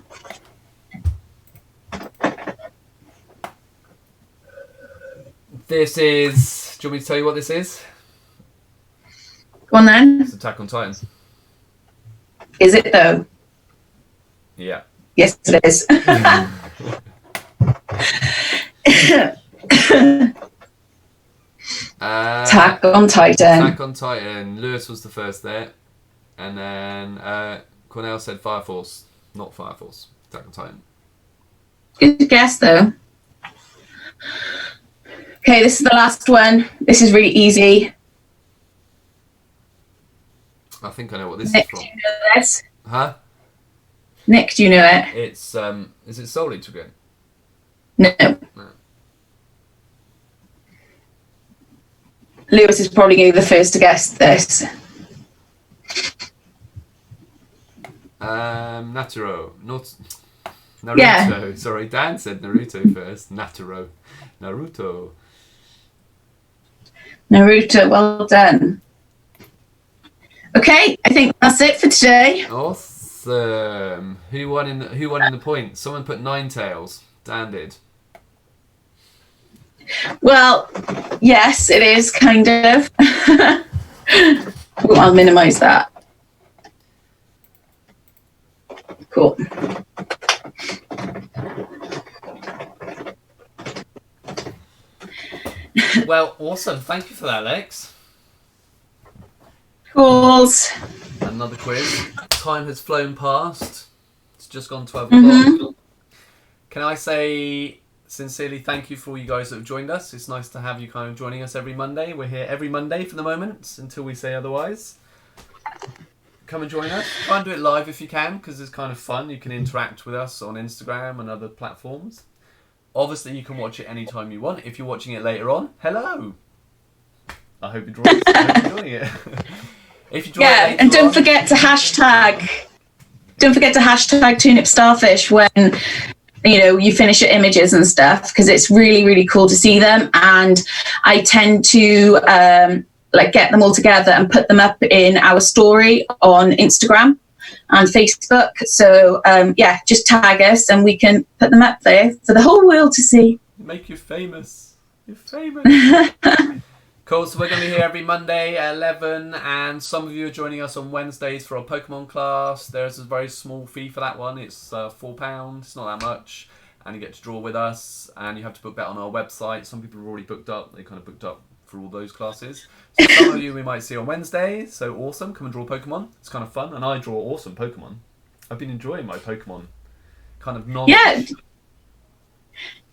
This is... Do you want me to tell you what this is? Go on then. It's Attack on Titan. Is it though? Yeah. Yes, it is. Attack on Titan. Attack on Titan. Lewis was the first there. And then Cornell said Fire Force. Not Fire Force. Attack on Titan. Good guess though. Okay, this is the last one. This is really easy. I think I know what this Nick, is from. do you know this? Huh? Nick, do you know it? It's is it Soul Eater again? No. No. Lewis is probably going to be the first to guess this. Naturo. Not Naruto. Yeah. Sorry, Dan said Naruto first. Naturo. Naruto. Naruto, well done. Okay, I think that's it for today. Awesome. Who won in the point? Someone put Ninetales. Dan did. Well, yes, it is kind of. I'll minimize that. Cool. Well, awesome. Thank you for that, Lex. Calls. Another quiz. Time has flown past. It's just gone 12 o'clock. Can I say sincerely thank you for all you guys that have joined us. It's nice to have you kind of joining us every Monday. We're here every Monday for the moment until we say otherwise. Come and join us. Try and do it live if you can because it's kind of fun. You can interact with us on Instagram and other platforms. Obviously, you can watch it anytime you want. If you're watching it later on, hello. I hope you're enjoying it. If you and don't forget to hashtag Turnip Starfish when you finish your images and stuff because it's really, really cool to see them. And I tend to get them all together and put them up in our story on Instagram and Facebook. So just tag us and we can put them up there for the whole world to see. Make you famous. You're famous. Cool, so we're going to be here every Monday at 11, and some of you are joining us on Wednesdays for our Pokemon class. There's a very small fee for that one. It's £4. It's not that much, and you get to draw with us, and you have to book that on our website. Some people have already booked up. They kind of booked up for all those classes. So some of you we might see on Wednesday, so awesome. Come and draw Pokemon. It's kind of fun, and I draw awesome Pokemon. I've been enjoying my Pokemon kind of knowledge. Yeah.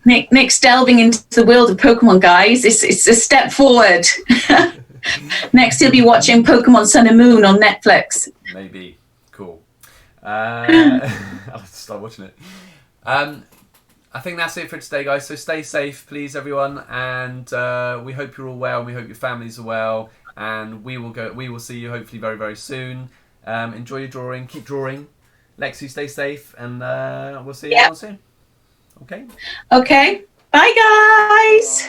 Nick's delving into the world of Pokemon, guys. It's a step forward. Next, he'll be watching Pokemon Sun and Moon on Netflix. Maybe. Cool. I'll have to start watching it. I think that's it for today, guys. So stay safe, please, everyone. And we hope you're all well. And we hope your families are well. And we will see you hopefully very, very soon. Enjoy your drawing. Keep drawing. Lexi, stay safe. And we'll see you all soon. Okay. Okay. Bye, guys.